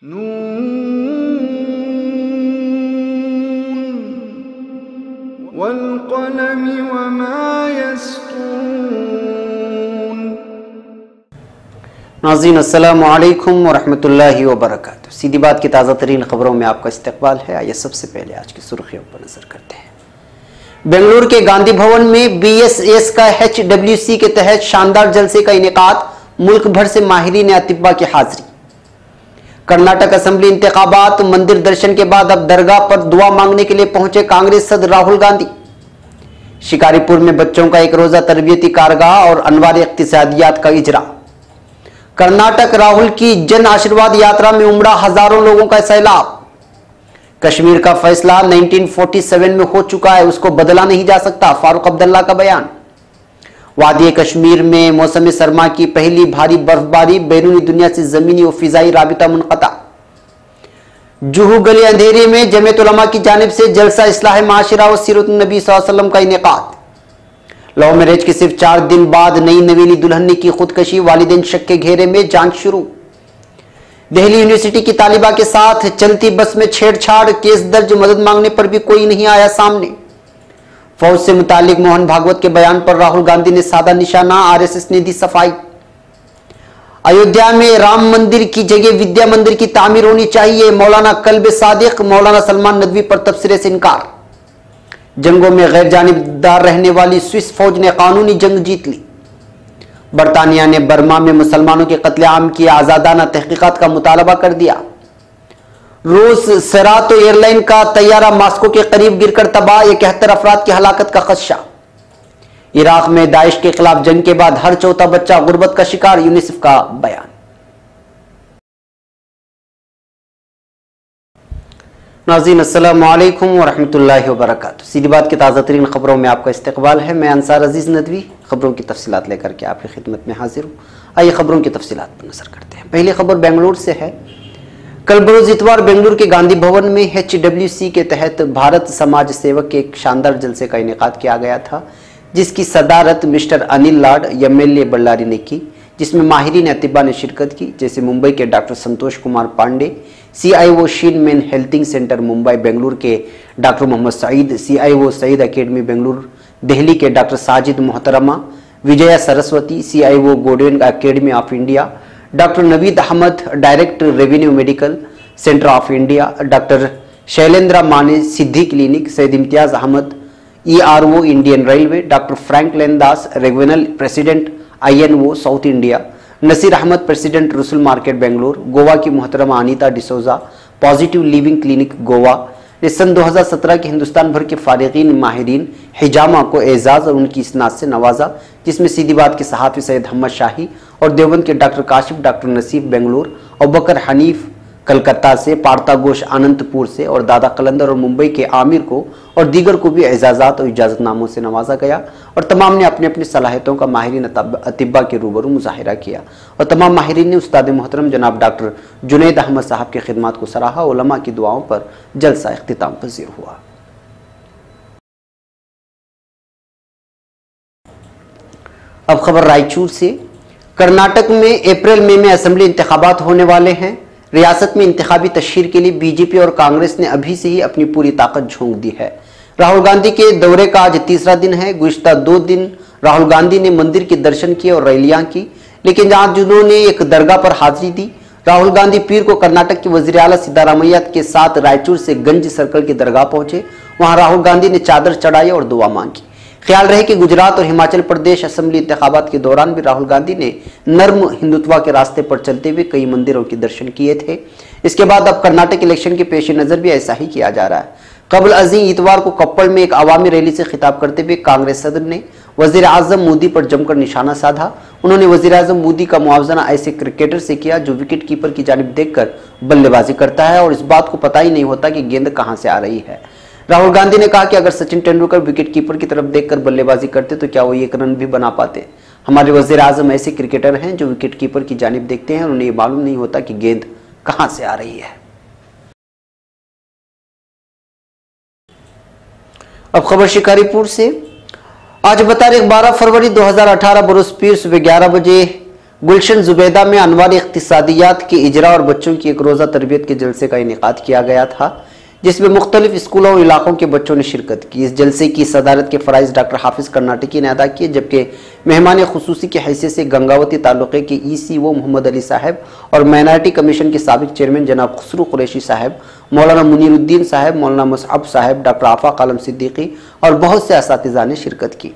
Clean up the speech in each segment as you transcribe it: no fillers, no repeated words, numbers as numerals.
नून वल्क़लमि वमा यस्तून। नाज़रीन अस्सलामु अलैकुम वरहमतुल्लाहि वबरकातुहू। सीधी बात की ताज़ा तरीन खबरों में आपका इस्तकबाल है। आइए सबसे पहले आज की सुर्खियों पर नजर करते हैं। बेंगलुरु के गांधी भवन में BSS का HWC के तहत शानदार जलसे का इनेकाद, मुल्क भर से माहिरीन अतिब्बा की हाजिरी। कर्नाटक असेंबली इंतखाबात, मंदिर दर्शन के बाद अब दरगाह पर दुआ मांगने के लिए पहुंचे कांग्रेस सदर राहुल गांधी। शिकारीपुर में बच्चों का एक रोजा तरबियती कारगाह और अनवार इख्तिसादियात का इजरा। कर्नाटक राहुल की जन आशीर्वाद यात्रा में उमड़ा हजारों लोगों का सैलाब। कश्मीर का फैसला 1947 में हो चुका है, उसको बदला नहीं जा सकता, फारूक अब्दुल्ला का बयान। वादी कश्मीर में मौसम सरमा की पहली भारी बर्फबारी, बैरूनी दुनिया से जमीनी और फिजाई राबिता मुनक़ता। जुहू गली अंधेरे में जमीयत उलमा की जानिब से जलसा इस्लाह माशरा और सीरत नबी सल्लल्लाहु अलैहि वसल्लम का इनेकाद। लव मैरिज के सिर्फ 4 दिन बाद नई नवीली दुल्हन ने की खुदकशी, वालिदैन शक के घेरे में, जांच शुरू। दिल्ली यूनिवर्सिटी की तालिबा के साथ चलती बस में छेड़छाड़, केस दर्ज, मदद मांगने पर भी कोई नहीं आया सामने। फौज से मुतालिक मोहन भागवत के बयान पर राहुल गांधी ने साधा निशाना, RSS ने दी सफाई। अयोध्या में राम मंदिर की जगह विद्या मंदिर की तामीर होनी चाहिए, मौलाना कल्ब सादिक। मौलाना सलमान नदवी पर तबसरे से इनकार। जंगों में गैर जानिबदार रहने वाली स्विस फौज ने कानूनी जंग जीत ली। बरतानिया ने बर्मा में मुसलमानों के कत्लेआम की आजादाना तहकीकात का मुतालबा कर दिया। रूस सेरातो एयरलाइन का तैयारा मास्को के करीब गिरकर तबाह, 71 अफराद की हलाकत का खदशा। इराक में दाइश के खिलाफ जंग के बाद हर चौथा बच्चा गुर्बत का शिकार, यूनिसेफ का बयान। नाज़रीन अस्सलामु अलैकुम वरहमतुल्लाहि वबरकातुहू। सीधी बात की ताज़ा तरीन खबरों में आपका इस्तकबाल है। मैं अंसार अजीज़ नदवी खबरों की तफसीलात लेकर के आपकी खिदमत में हाजिर हूँ। आइए खबरों की तफसीलात पर नजर करते हैं। पहली खबर बेंगलुरु से है। कल बरोज इतवार बेंगलुरु के गांधी भवन में HWC के तहत भारत समाज सेवक के एक शानदार जलसे का इनेकाद किया गया था, जिसकी सदारत मिस्टर अनिल लाड MLA बल्लारी ने की, जिसमें माहिरीन अतिब्बा ने शिरकत की, जैसे मुंबई के doctor Santosh Kumar Pandey, CIO Sheen man healthing centre Mumbai, Bengaluru के doctor Mohammed Saeed, CIO Saeed academy Bengaluru, Delhi के डॉक्टर साजिद मोहतरमा, Vijaya Saraswati, CIO golden academy of India, doctor Naveed Ahmed, director revenue medical centre of India, doctor Shailendra Mane Siddhi clinic, Syed Imtiaz Ahmed, ERO Indian railway, doctor Franklin Das, regional president INO south India, Naseer Ahmed, president Rasul market Bengaluru, Goa की मोहतरमा Anita D'Souza, positive living clinic Goa ने सन 2017 के हिंदुस्तान भर के फारिगीन माहिरीन हिजामा को एजाज और उनकी इसनाद से नवाजा, जिसमें सीधी बात के सहाफ़ी सैयद अहमद शाही और देवबंद के डॉक्टर काशिफ, डॉक्टर नसीफ बेंगलुरु और बकर हनीफ कलकत्ता से, पार्ता घोष अनंतपुर से और दादा कलंदर और मुंबई के आमिर को और दीगर को भी एजाज़ात और इजाज़तनामों से नवाजा गया और तमाम ने अपनी अपनी सलाहियतों का माहिरीन अतिब्बा के रूबरू मुजाहिरा किया और तमाम माहिरीन ने उस्ताद मोहतरम जनाब डॉक्टर जुनैद अहमद साहब की खिदमत को सराहा। उलमा की दुआओं पर जलसा इख्तिताम पजीर हुआ। अब खबर रायचूर से। कर्नाटक में अप्रैल मई में असेंबली इंतखाबात होने वाले हैं। रियासत में इंतखाबी तशहीर के लिए बीजेपी और कांग्रेस ने अभी से ही अपनी पूरी ताकत झोंक दी है। राहुल गांधी के दौरे का आज तीसरा दिन है। गुज़िश्ता 2 दिन राहुल गांधी ने मंदिर के दर्शन किए और रैलियां की, लेकिन आज उन्होंने एक दरगाह पर हाजिरी दी। राहुल गांधी पीर को कर्नाटक के वज़ीर आला सिद्धारामैया के साथ रायचूर से गंज सर्कल की दरगाह पहुंचे। वहां राहुल गांधी ने चादर चढ़ाई और दुआ मांगी। ख्याल रहे कि गुजरात और हिमाचल प्रदेश असेंबली इंतखाबात के दौरान भी राहुल गांधी ने नर्म हिंदुत्व के रास्ते पर चलते हुए कई मंदिरों के दर्शन किए थे। इसके बाद अब कर्नाटक इलेक्शन के पेश नजर भी ऐसा ही किया जा रहा है। कबल अजी इतवार को कप्पड़ में एक अवामी रैली से खिताब करते हुए कांग्रेस सदर ने वजीर आजम मोदी पर जमकर निशाना साधा। उन्होंने वजीर आजम मोदी का मुआवजना ऐसे क्रिकेटर से किया जो विकेट कीपर की जानिब देखकर बल्लेबाजी करता है और इस बात को पता ही नहीं होता कि गेंद कहां से आ रही है। राहुल गांधी ने कहा कि अगर सचिन तेंदुलकर विकेट कीपर की तरफ देखकर बल्लेबाजी करते तो क्या वो 1 रन भी बना पाते। हमारे वजीर आजम ऐसे क्रिकेटर हैं जो विकेट कीपर की जानिब देखते हैं और उन्हें मालूम नहीं होता कि गेंद कहां से आ रही है। अब खबर शिकारीपुर से। आज बतारीख 12 फरवरी 2018 बरोज पीर सुबह 11 बजे गुलशन जुबैदा में अनवार इख्तिसादियात के इजरा और बच्चों की एक रोज़ा तरबियत के जलसे का इनेकाद किया गया था, जिसमें मुख्तलिफ स्कूलों और इलाकों के बच्चों ने शिरकत की। इस जलसे की सदारत के फ़राइज़ डॉक्टर हाफिज कर्नाटकी ने अदा किए, जबकि मेहमान खुसूसी की हैसियत से गंगावती तालुक़े के ECO मोहम्मद अली साहब और माइनॉरिटी कमीशन के साबिक चेयरमैन जनाब खुसरू कुरैशी साहब, मौलाना मुनीरुद्दीन साहब, मौलाना मुसअब साहब, डॉक्टर आफाक आलम सिद्दीकी और बहुत से असातिज़ा ने शिरकत की।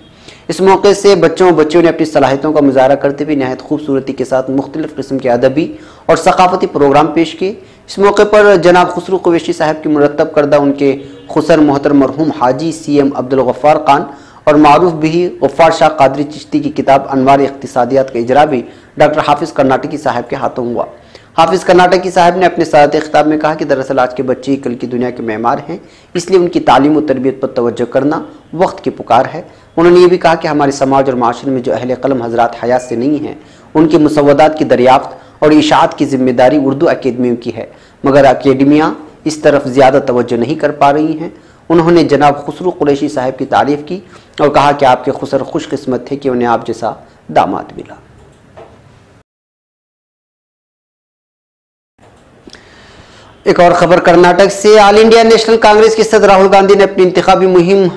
इस मौके से बच्चों और बच्चियों ने अपनी सलाहियतों का मुजाहरा करते हुए नहायत खूबसूरती के साथ मुख्तलिफ किस्म के अदबी और सकाफती प्रोग्राम पेश किए। इस मौके पर जनाब खुसरू कुरैशी साहब की मुरतब करदा उनके खुसर मोहतर मरहूम हाजी CM अब्दुल गफ्फार खान और मारूफ भी गफ्फार शाह कादरी चिश्ती की किताब अनवार इख्तिसादियात का इजरा भी डॉक्टर हाफिज कर्नाटकी साहब के हाथों हुआ। हाफिज कर्नाटकी साहब ने अपने सादे खिताब में कहा कि दरअसल आज के बच्चे कल की दुनिया के मेहमान हैं, इसलिए उनकी तालीम और तरबियत पर तवज्जो करना वक्त की पुकार है। उन्होंने ये भी कहा कि हमारे समाज और माशरे में जो अहले कलम हजरात हयात से नहीं हैं, उनके मुसव्वदात की दरियाफ्त और इशाअत की जिम्मेदारी उर्दू अकेडमियों की है, मगर अकेडमियाँ इस तरफ ज़्यादा तवज्जो नहीं कर पा रही हैं। उन्होंने जनाब खुसरू कुरैशी साहब की तारीफ़ की और कहा कि आपके खुसर खुशकिस्मत थे कि उन्हें आप जैसा दामाद मिला। एक और खबर कर्नाटक से। ऑल इंडिया नेशनल कांग्रेस के सदर राहुल गांधी ने अपनी इंतखाबी मुहिम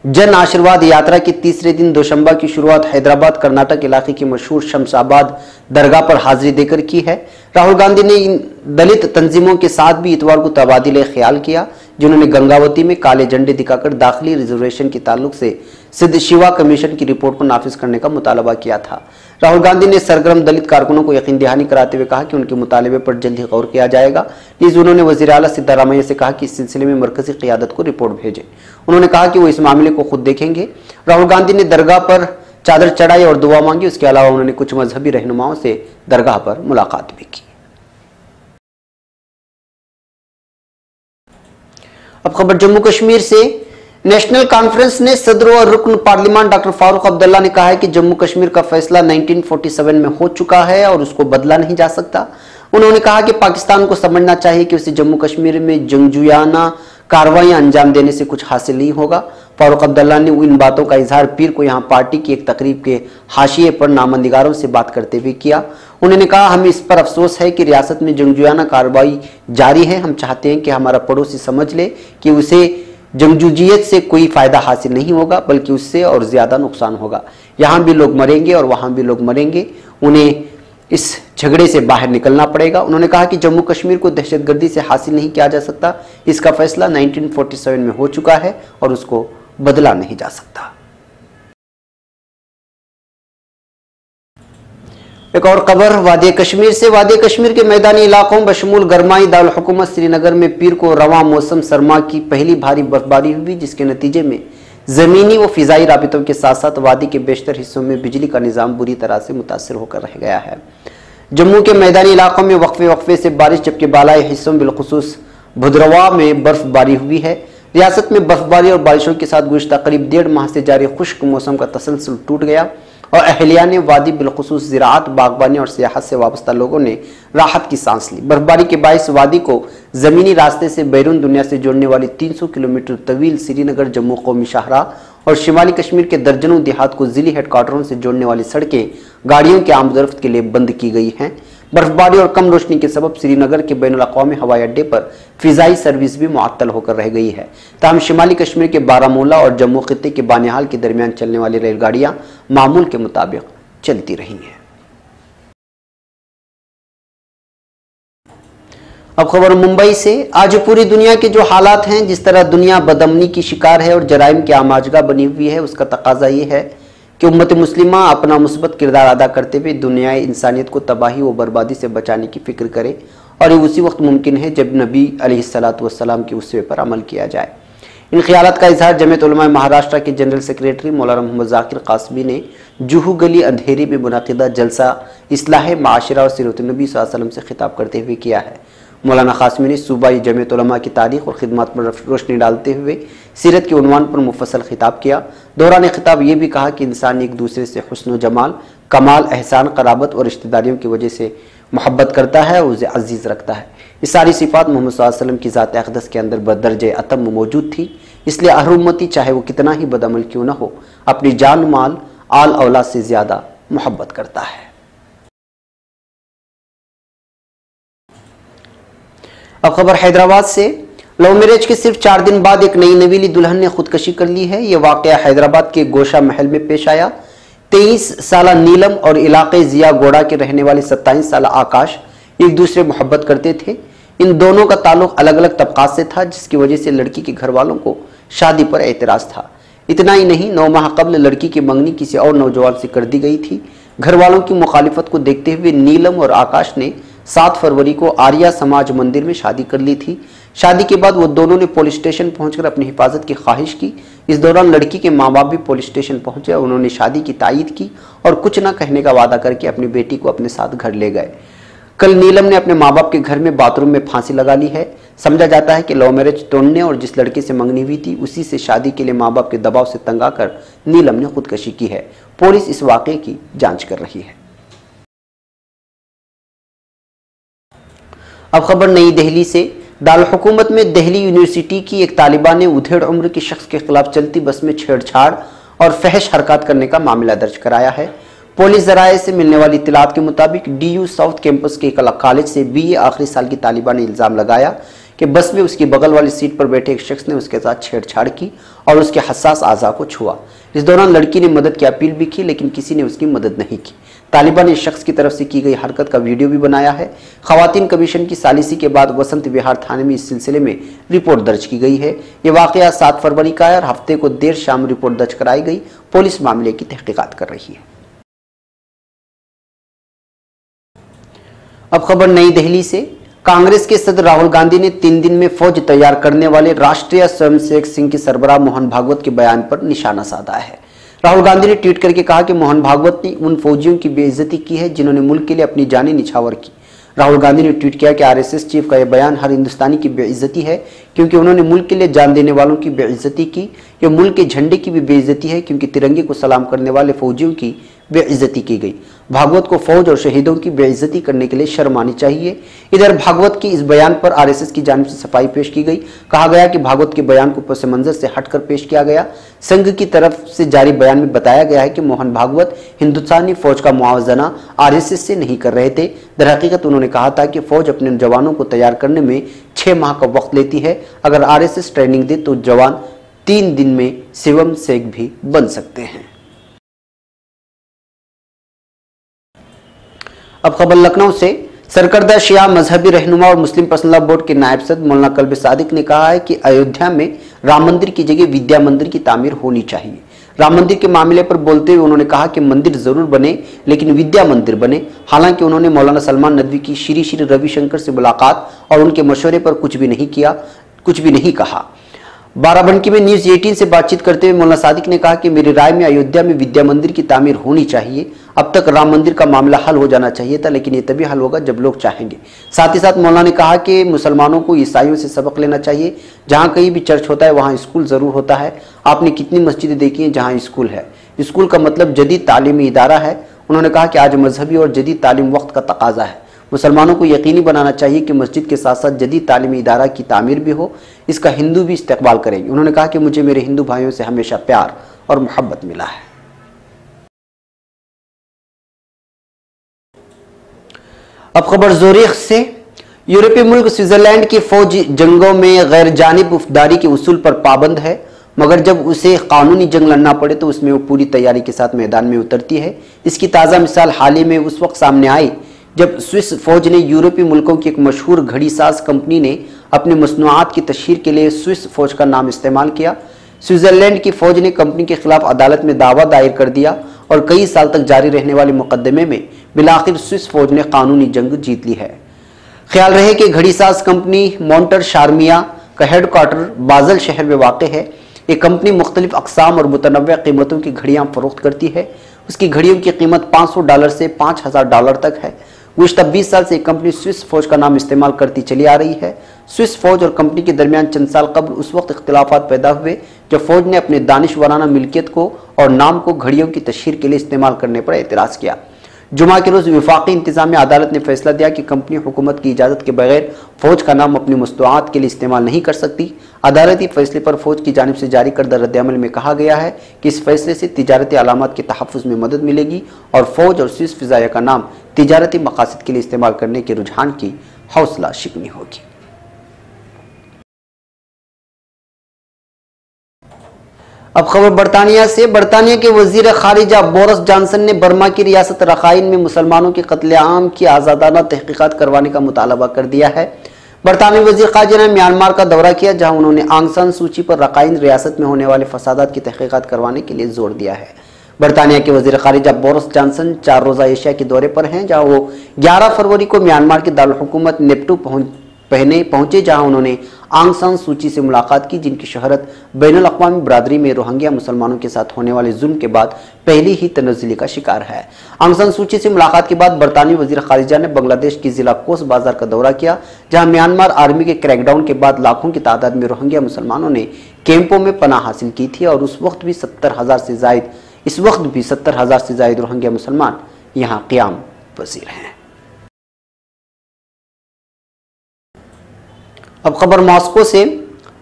जन आशीर्वाद यात्रा के तीसरे दिन दोशंबा की शुरुआत हैदराबाद कर्नाटक इलाके की मशहूर शमशाबाद दरगाह पर हाजिरी देकर की है। राहुल गांधी ने इन दलित तंजीमों के साथ भी इतवार को तबादिले ख्याल किया, जिन्होंने गंगावती में काले झंडे दिखाकर दाखिली रिजर्वेशन के ताल्लुक से सिद्ध शिवा कमीशन की रिपोर्ट को नाफिज करने का मुतालबा किया था। राहुल गांधी ने सरगर्म दलित कारकुनों को यकीन दहानी कराते हुए कहा कि उनके मुतालबे पर जल्द ही गौर किया जाएगा। नीज़ उन्होंने वज़ीर आला सिद्धारामैया से कहा कि इस सिलसिले में मरकजी क़ियादत को रिपोर्ट भेजें। उन्होंने कहा कि वो इस मामले को खुद देखेंगे। राहुल गांधी ने दरगाह पर चादर चढ़ाई और दुआ मांगी। उसके अलावा उन्होंने कुछ मजहबी रहनुमाओं से दरगाह पर मुलाकात भी की। अब खबर जम्मू कश्मीर से। नेशनल कॉन्फ्रेंस ने सदर और रुकन पार्लियामान डॉक्टर फारूक अब्दुल्ला ने कहा है कि जम्मू कश्मीर का फैसला 1947 में हो चुका है और उसको बदला नहीं जा सकता। उन्होंने कहा कि पाकिस्तान को समझना चाहिए कि उसे जम्मू कश्मीर में जंगजुयाना कार्रवाइयां अंजाम देने से कुछ हासिल नहीं होगा। फारूक अब्दुल्ला ने इन बातों का इजहार पीर को यहां पार्टी की एक तकरीब के हाशिए पर नामंदिगारों से बात करते हुए किया। उन्होंने कहा, हमें इस पर अफसोस है कि रियासत में जंगजुयाना कार्रवाई जारी है। हम चाहते हैं कि हमारा पड़ोसी समझ ले कि उसे जंगजूजियत से कोई फायदा हासिल नहीं होगा, बल्कि उससे और ज्यादा नुकसान होगा। यहाँ भी लोग मरेंगे और वहां भी लोग मरेंगे। उन्हें इस झगड़े से बाहर निकलना पड़ेगा। उन्होंने कहा कि जम्मू कश्मीर को दहशतगर्दी से हासिल नहीं किया जा सकता। इसका फैसला 1947 में हो चुका है और उसको बदला नहीं जा सकता। एक और खबर वादी कश्मीर से। वादी कश्मीर के मैदानी इलाकों बशमूल गरमाई दारुल हुकूमत श्रीनगर में पीर को रवां मौसम सरमा की पहली भारी बर्फबारी हुई, जिसके नतीजे में जमीनी व फिजाई राबितों के साथ साथ वादी के बेशतर हिस्सों में बिजली का निज़ाम बुरी तरह से मुतासर होकर रह गया है। जम्मू के मैदानी इलाकों में वक्फे से बारिश, जबकि बालाई हिस्सों बिलखुसूस भुदरवा में बर्फबारी हुई है। रियासत में बर्फबारी और बारिशों के साथ गुज़िश्ता करीब 1.5 माह से जारी खुश्क मौसम का तसलसल टूट गया और अहलिया ने वादी बिलखुसूस ज़िराअत, बागबानी और सियाहत से वाबस्ता लोगों ने राहत की सांस ली। बर्फबारी के बायस वादी को ज़मीनी रास्ते से बैरून दुनिया से जोड़ने वाली 300 किलोमीटर तवील श्रीनगर जम्मू कौमी शाहराह और शिमाली कश्मीर के दर्जनों देहात को जिली हेडक्वार्टरों से जोड़ने वाली सड़कें गाड़ियों के आमदरफ्त के लिए बंद की गई हैं। बर्फबारी और कम रोशनी के सबब श्रीनगर के बैनुल अक़वामी हवाई अड्डे पर फिजाई सर्विस भी मुअत्तल होकर रह गई है। ताहम शिमाली कश्मीर के बारामूला और जम्मू खित्ते के बानिहाल के दरमियान चलने वाली रेलगाड़ियां मामूल के मुताबिक चलती रही हैं। अब खबर मुंबई से। आज पूरी दुनिया के जो हालात हैं, जिस तरह दुनिया बदअमनी की शिकार है और जराइम की आमाजगा बनी हुई है, उसका तकाजा ये है कि उम्मत मुस्लिमा अपना मुस्बत किरदार अदा करते हुए दुनिया इंसानियत को तबाही व बर्बादी से बचाने की फिक्र करे, और ये उसी वक्त मुमकिन है जब नबी अलैहिस्सलातु वस्सलाम के उसवे पर अमल किया जाए। इन ख्यालात का इजहार जमीयत उलमा महाराष्ट्र के जनरल सेक्रेटरी मौलाना मोहम्मद जाकिर कासमी ने जुहू गली अंधेरी में मुनाकिदा जलसा इस्लाह माशरा और सीरत नबी सल्लल्लाहु अलैहि वसल्लम से खिताब करते हुए किया है। मौलाना कासमी ने सूबाई जमीयत उलमा की तारीख और खिदमत पर रोशनी डालते हुए सीरत के उन्वान पर मुफस्सल खिताब किया। दौरान खिताब ये भी कहा कि इंसान एक दूसरे से हुस्न जमाल, कमाल, एहसान, कराबत और रिश्तेदारियों की वजह से मोहब्बत करता है और उसे अजीज़ रखता है। ये सारी सिफात मोहम्मद सल्लल्लाहु अलैहि वसल्लम की ज़ात अक़दस के अंदर बदर्जे अतम मौजूद थी। इसलिए हर उम्मती चाहे वो कितना ही बदअमल क्यों न हो, अपनी जान, माल, आल औलाद से ज़्यादा मोहब्बत करता है। अब खबर हैदराबाद से। लव मैरिज के सिर्फ 4 दिन बाद एक नई नवीली दुल्हन ने खुदकशी कर ली है। यह वाकया हैदराबाद के गोशा महल में पेश आया। 23 साला नीलम और इलाके जिया गोड़ा के रहने वाले 27 साला आकाश एक दूसरे मोहब्बत करते थे। इन दोनों का ताल्लुक अलग अलग तबकात से था, जिसकी वजह से लड़की के घर वालों को शादी पर एतराज था। इतना ही नहीं, 9 माह कबल लड़की की मंगनी किसी और नौजवान से कर दी गई थी। घर वालों की मुखालिफत को देखते हुए नीलम और आकाश ने 7 फरवरी को आर्या समाज मंदिर में शादी कर ली थी। शादी के बाद वो दोनों ने पुलिस स्टेशन पहुंचकर अपनी हिफाजत की ख्वाहिश की। इस दौरान लड़की के माँ बाप भी पुलिस स्टेशन पहुंचे और उन्होंने शादी की तायीद की और कुछ न कहने का वादा करके अपनी बेटी को अपने साथ घर ले गए। कल नीलम ने अपने माँ बाप के घर में बाथरूम में फांसी लगा ली है। समझा जाता है कि लव मैरिज तोड़ने और जिस लड़के से मंगनी हुई थी उसी से शादी के लिए माँ बाप के दबाव से तंग आकर नीलम ने खुदकशी की है। पुलिस इस वाकये की जांच कर रही है। अब खबर नई दिल्ली से। दारुल हुकूमत में दिल्ली यूनिवर्सिटी की एक तालिबा ने उधेड़ उम्र के शख्स के खिलाफ चलती बस में छेड़छाड़ और फहश हरकत करने का मामला दर्ज कराया है। पुलिस जराये से मिलने वाली इत्तलात के मुताबिक DU साउथ कैंपस के एक कॉलेज से BA आखिरी साल की तालिबा ने इल्जाम लगाया कि बस में उसकी बगल वाली सीट पर बैठे एक शख्स ने उसके साथ छेड़छाड़ की और उसके हसास आज़ा को छुआ। इस दौरान लड़की ने मदद की अपील भी की, लेकिन किसी ने उसकी मदद नहीं की। तालिबान ने इस शख्स की तरफ से की गई हरकत का वीडियो भी बनाया है। खवातीन कमीशन की सालिसी के बाद वसंत विहार थाने में इस सिलसिले में रिपोर्ट दर्ज की गई है। ये वाकया 7 फरवरी का है और हफ्ते को देर शाम रिपोर्ट दर्ज कराई गई। पुलिस मामले की तहकीकात कर रही है। अब खबर नई दिल्ली से। कांग्रेस के सदर राहुल गांधी ने 3 दिन में फौज तैयार करने वाले राष्ट्रीय स्वयंसेवक संघ के सरबराह मोहन भागवत के बयान पर निशाना साधा है। राहुल गांधी ने ट्वीट करके कहा कि मोहन भागवत ने उन फौजियों की बेइज्जती की है जिन्होंने मुल्क के लिए अपनी जानें निछावर की। राहुल गांधी ने ट्वीट किया कि RSS चीफ का यह बयान हर हिंदुस्तानी की बेइज्जती है, क्योंकि उन्होंने मुल्क के लिए जान देने वालों की बेइज्जती की। यह मुल्क के झंडे की भी बेइज्जती है, क्योंकि तिरंगे को सलाम करने वाले फौजियों की बेइज्जती की गई। भागवत को फौज और शहीदों की बेइज्जती करने के लिए शर्म आनी चाहिए। इधर भागवत के इस बयान पर RSS की जानिब से सफाई पेश की गई। कहा गया कि भागवत के बयान को पस मंजर से हटकर पेश किया गया। संघ की तरफ से जारी बयान में बताया गया है कि मोहन भागवत हिंदुस्तानी फौज का मुआवजना RSS से नहीं कर रहे थे। दरहकीकत उन्होंने कहा था कि फौज अपने जवानों को तैयार करने में 6 माह का वक्त लेती है। अगर RSS ट्रेनिंग दे तो जवान 3 दिन में शिवम सेक भी बन सकते हैं। अब खबर लखनऊ से। सरकर्दा शिया मजहबी रहनुमा और मुस्लिम पर्सनल लॉ बोर्ड के नायब सदर मौलाना कल्ब सादिक ने कहा है कि अयोध्या में राम मंदिर की जगह विद्या मंदिर की तामीर होनी चाहिए। राम मंदिर के मामले पर बोलते हुए उन्होंने कहा कि मंदिर जरूर बने, लेकिन विद्या मंदिर बने। हालांकि उन्होंने मौलाना सलमान नदवी की श्री श्री रविशंकर से मुलाकात और उनके मशवरे पर कुछ भी नहीं कहा। बाराबंकी में न्यूज 18 से बातचीत करते हुए मौलाना सादिक ने कहा कि मेरी राय में अयोध्या में विद्या मंदिर की तामीर होनी चाहिए। अब तक राम मंदिर का मामला हल हो जाना चाहिए था, लेकिन ये तभी हल होगा जब लोग चाहेंगे। साथ ही साथ मौलाना ने कहा कि मुसलमानों को ईसाइयों से सबक लेना चाहिए। जहां कहीं भी चर्च होता है वहां स्कूल जरूर होता है। आपने कितनी मस्जिदें देखी हैं जहां स्कूल है। स्कूल का मतलब जदीद तालीमी इदारा है। उन्होंने कहा कि आज मजहबी और जदीद तालीम वक्त का तकाजा है। मुसलमानों को यकीनी बनाना चाहिए कि मस्जिद के साथ साथ जदीद तालीमी इदारा की तामीर भी हो, इसका हिंदू भी इस्तेकबाल करेंगे। उन्होंने कहा कि मुझे मेरे हिंदू भाइयों से हमेशा प्यार और मोहब्बत मिला है। अब खबर ज़ुरिख से। यूरोपीय मुल्क स्विट्जरलैंड की फौज जंगों में गैर जानिबदारी के उसूल पर पाबंद है, मगर जब उसे कानूनी जंग लड़ना पड़े तो उसमें वो पूरी तैयारी के साथ मैदान में उतरती है। इसकी ताज़ा मिसाल हाल ही में उस वक्त सामने आई जब स्विस फौज ने यूरोपीय मुल्कों की एक मशहूर घड़ीसाज कंपनी ने अपने मसनूआत की तशहीर के लिए स्विस फौज का नाम इस्तेमाल किया। स्विट्जरलैंड की फौज ने कंपनी के खिलाफ अदालत में दावा दायर कर दिया और कई साल तक जारी रहने वाले मुकदमे में बिलाखिर स्विस फौज ने कानूनी जंग जीत ली है। ख्याल रहे कि घड़ीसाज कंपनी मॉन्टर शार्मिया का हेडक्वार्टर बाजल शहर में वाक़ है। ये कंपनी मुख्तलिफ अक़साम और मुतनव्वि कीमतों की घड़ियाँ फरोख्त करती है। उसकी घड़ियों की कीमत $500 से $5000 तक है। गुज़श्ता 20 साल से कंपनी स्विस फौज का नाम इस्तेमाल करती चली आ रही है। स्विस फौज और कंपनी के दरमियान चंद साल कबल उस वक्त इख्तिलाफात पैदा हुए जब फौज ने अपने दानिशवराना मिल्कियत को और नाम को घड़ियों की तशहीर के लिए इस्तेमाल करने पर एतराज़ किया। जुमा के रोज़ वफाकी इंतजामिया अदालत ने फैसला दिया कि कंपनी हुकूमत की इजाज़त के बगैर फौज का नाम अपनी मस्तूआत के लिए इस्तेमाल नहीं कर सकती। अदालती फैसले पर फौज की जानिब से जारी करदा रद्द-ए-अमल में कहा गया है कि इस फैसले से तिजारती अलामात के तहफ़्फ़ुज़ में मदद मिलेगी और फौज और स्विस फ़िज़ाया का नाम तिजारती मकासद के लिए इस्तेमाल करने के रुझान की हौसला शिकनी होगी। अब खबर बरतानिया से। बरतानिया के वजीर खारिजा बोरिस जॉनसन ने बर्मा की रियासत रखाइन में मुसलमानों के कत्लेआम की आज़ादाना तहकीकात करवाने का मुतालबा कर दिया है। बरतानवी वजीर खारिजा ने म्यांमार का दौरा किया, जहां उन्होंने आंग सान सूची पर रखाइन रियासत में होने वाले फसादात की तहकीकात करवाने के लिए जोर दिया है। बरतानिया के वजीर खारिजा बोरिस जॉनसन 4 रोज़ा एशिया के दौरे पर हैं, जहां वो 11 फरवरी को म्यांमार के दारुल हुकूमत नेप्टू पहुंचे, जहां उन्होंने आंग सान सूची से मुलाकात की, जिनकी शहरत बैनुल अक़वामी बरादरी में रोहिंग्या मुसलमानों के साथ होने वाले जुल्म के बाद पहली ही तनज़्ज़ुली का शिकार है। आंग सान सूची से मुलाकात के बाद बरतानवी वजीर खारिजा ने बांग्लादेश की जिला कोस बाजार का दौरा किया, जहां म्यांमार आर्मी के क्रैकडाउन के बाद लाखों की तादाद में रोहिंग्या मुसलमानों ने कैंपों में पनाह हासिल की थी और इस वक्त भी 70,000 से जायद रोहिंग्या मुसलमान यहाँ क़याम पसीर हैं। अब खबर मॉस्को से।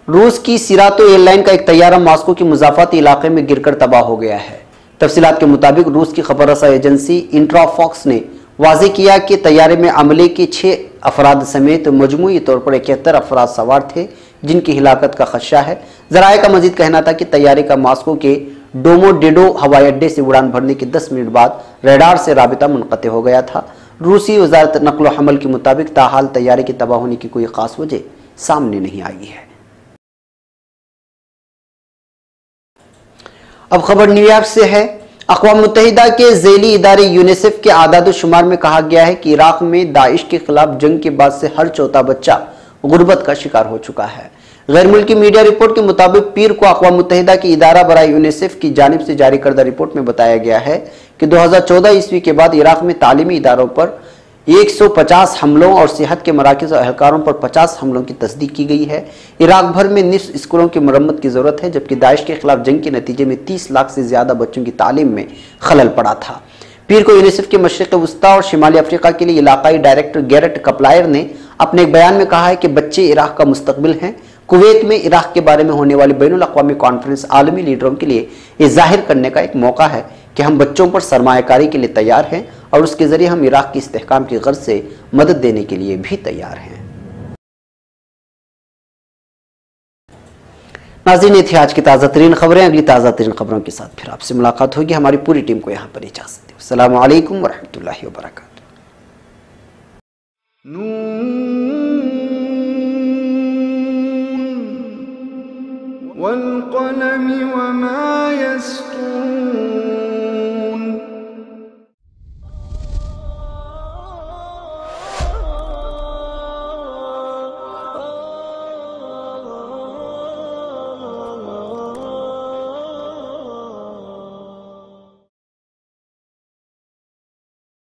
रूस की सिरातो एयरलाइन का एक तैयारा मॉस्को के मुज़ाफ़ाती इलाके में गिरकर तबाह हो गया है। तफसीलात के मुताबिक रूस की खबर रसा एजेंसी इंट्राफॉक्स ने वाज़ेह किया कि तैयारे में अमले के 6 अफराद समेत मजमूई तौर पर 71 अफराद सवार थे, जिनकी हिलाकत का खदशा है। ज़राए का मजीद कहना था कि तैयारे का मॉस्को के डोमोडेडो हवाई अड्डे से उड़ान भरने के 10 मिनट बाद रडार से राबिता मुनक़ते हो गया था। रूसी वज़ारत नक़्ल व हमल के मुताबिक ताहाल तैयारे की तबाह होने की कोई ख़ास वजह सामने नहीं आई है। अब खबर न्यूयॉर्क से है। अक़वाम मुत्तहिदा के ज़ैली इदारे यूनिसेफ के आदाद शुमार में कहा गया है कि इराक़ में दाइश के खिलाफ जंग के बाद से हर चौथा बच्चा गुर्बत का शिकार हो चुका है। गैर मुल्की मीडिया रिपोर्ट के मुताबिक पीर को अक़वाम मुत्तहिदा की इदारा बराए यूनिसेफ की जानिब से जारी करदा रिपोर्ट में बताया गया है कि 2014 ईस्वी के बाद इराक़ में तालीमी इदारों पर 150 हमलों और सेहत के मराकज़ और अहलकारों पर 50 हमलों की तस्दीक की गई है। इराक़ भर में निस्फ स्कूलों की मरम्मत की ज़रूरत है, जबकि दाइश के खिलाफ जंग के नतीजे में 30 लाख से ज़्यादा बच्चों की तालीम में खलल पड़ा था। पीर को यूनिसेफ के मशरिक़ वस्ता और शिमाली अफ्रीका के लिए इलाकाई डायरेक्टर गैरेट कप्लायर ने अपने एक बयान में कहा है कि बच्चे इराक़ का मुस्तकबिल हैं। कुवैत में इराक़ के बारे में होने वाली बैनुल अक़वामी कॉन्फ्रेंस आलमी लीडरों के लिए ये जाहिर करने का एक मौका है कि हम बच्चों पर सरमायाकारी के लिए तैयार हैं और उसके ज़रिए हम इराक़ की इस्तेहकाम की गर्ज से मदद देने के लिए भी तैयार हैं। नाज़रीन, ये थी आज की ताज़ा तरीन खबरें। अगली ताज़ा तरीन खबरों के साथ फिर आपसे मुलाकात होगी। हमारी पूरी टीम को यहाँ पर इजाज़त दें। अस्सलामु अलैकुम वरहमतुल्लाहि वबरकातुहू। वल क़लम वमा